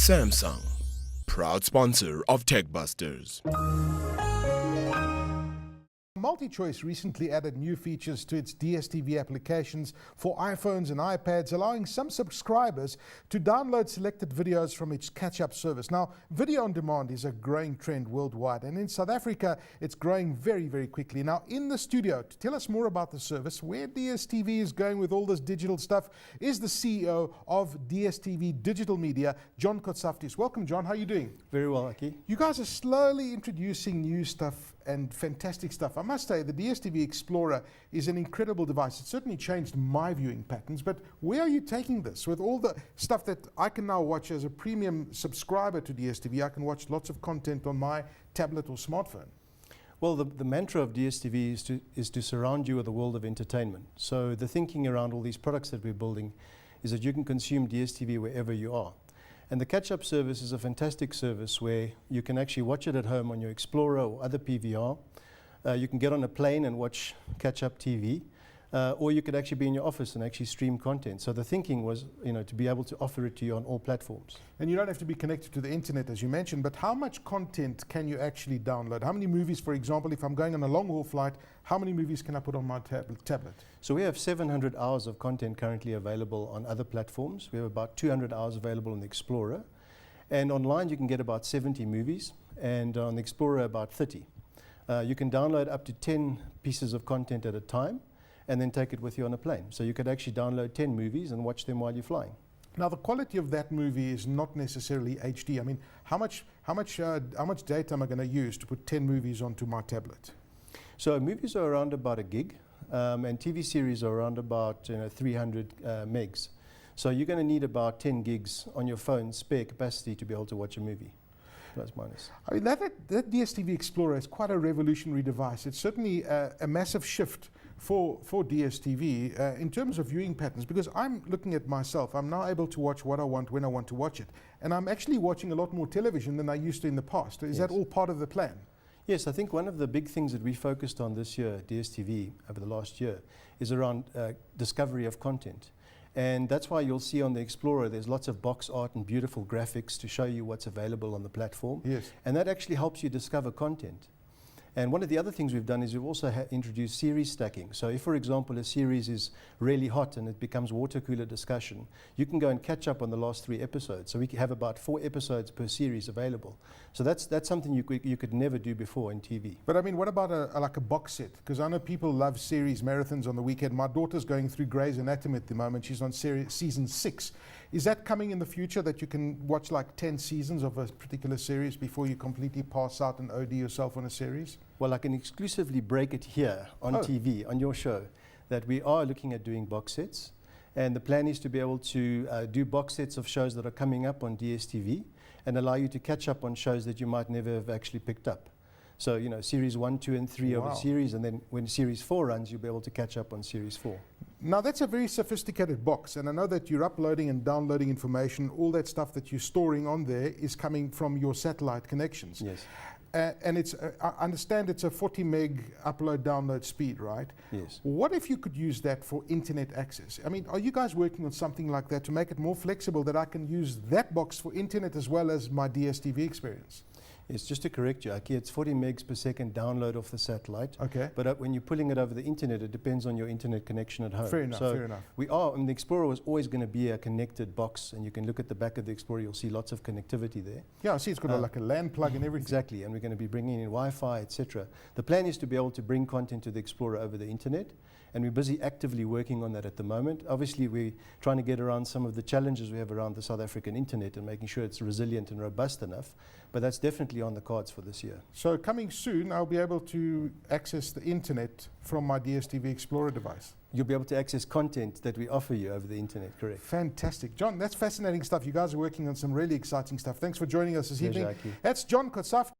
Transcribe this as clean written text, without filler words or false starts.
Samsung, proud sponsor of TechBusters. MultiChoice recently added new features to its DStv applications for iPhones and iPads, allowing some subscribers to download selected videos from its catch-up service. Now, video on demand is a growing trend worldwide, and in South Africa, it's growing very, very quickly. Now, in the studio, to tell us more about the service, where DStv is going with all this digital stuff, is the CEO of DStv Digital Media, John Kotsaftis. Welcome, John. How are you doing? Very well, Aki. You guys are slowly introducing new stuff and fantastic stuff. I must say, the DStv Explorer is an incredible device. It certainly changed my viewing patterns, but where are you taking this? With all the stuff that I can now watch as a premium subscriber to DStv, I can watch lots of content on my tablet or smartphone. Well, the mantra of DStv is to surround you with a world of entertainment. So the thinking around all these products that we're building is that you can consume DStv wherever you are. And the catch-up service is a fantastic service where you can actually watch it at home on your Explorer or other PVR. You can get on a plane and watch catch-up TV, or you could actually be in your office and actually stream content. So the thinking was, to be able to offer it to you on all platforms. And you don't have to be connected to the internet, as you mentioned, but how much content can you actually download? How many movies, for example, if I'm going on a long-haul flight, how many movies can I put on my tablet? So we have 700 hours of content currently available on other platforms. We have about 200 hours available on the Explorer. And online you can get about 70 movies, and on the Explorer about 30. You can download up to 10 pieces of content at a time, and then take it with you on a plane. So you could actually download 10 movies and watch them while you're flying. Now, the quality of that movie is not necessarily HD. I mean, how much data am I going to use to put 10 movies onto my tablet? So movies are around about a gig, and TV series are around about 300 megs. So you're going to need about 10 gigs on your phone spare capacity to be able to watch a movie, plus minus. I mean, that DStv Explorer is quite a revolutionary device. It's certainly a massive shift for DStv in terms of viewing patterns, because I'm looking at myself. I'm now able to watch what I want when I want to watch it. And I'm actually watching a lot more television than I used to in the past. Is that all part of the plan? Yes, I think one of the big things that we focused on this year, DStv, over the last year, is around discovery of content. And that's why you'll see on the Explorer there's lots of box art and beautiful graphics to show you what's available on the platform. Yes. And that actually helps you discover content. And one of the other things we've done is we've also introduced series stacking. So if, for example, a series is really hot and it becomes water cooler discussion, you can go and catch up on the last 3 episodes. So we have about 4 episodes per series available. So that's something you could never do before in TV. But I mean, what about like a box set? Because I know people love series marathons on the weekend. My daughter's going through Grey's Anatomy at the moment. She's on season 6. Is that coming in the future, that you can watch like 10 seasons of a particular series before you completely pass out and OD yourself on a series? Well, I can exclusively break it here on TV, on your show, that we are looking at doing box sets. And the plan is to be able to do box sets of shows that are coming up on DStv and allow you to catch up on shows that you might never have actually picked up. So, series 1, 2, and 3 of a series, and then when series 4 runs, you'll be able to catch up on series 4. Now, that's a very sophisticated box, and I know that you're uploading and downloading information. All that stuff that you're storing on there is coming from your satellite connections. Yes. And it's, I understand it's a 40 meg upload-download speed, right? Yes. What if you could use that for internet access? I mean, are you guys working on something like that to make it more flexible, that I can use that box for internet as well as my DStv experience? It's just to correct you, Aki, it's 40 megs per second download off the satellite. Okay. But when you're pulling it over the internet, it depends on your internet connection at home. Fair enough, so fair enough. The Explorer was always going to be a connected box, and you can look at the back of the Explorer, you'll see lots of connectivity there. Yeah, I see it's got like a LAN plug and everything. Exactly, and we're going to be bringing in Wi-Fi, etc. The plan is to be able to bring content to the Explorer over the internet, and we're busy actively working on that at the moment. Obviously, we're trying to get around some of the challenges we have around the South African internet and making sure it's resilient and robust enough, but that's definitely on the cards for this year. So coming soon, I'll be able to access the internet from my DStv Explorer device. You'll be able to access content that we offer you over the internet, correct? Fantastic. John, that's fascinating stuff. You guys are working on some really exciting stuff. Thanks for joining us this evening. Pleasure, Aki. That's John Kotsaftis.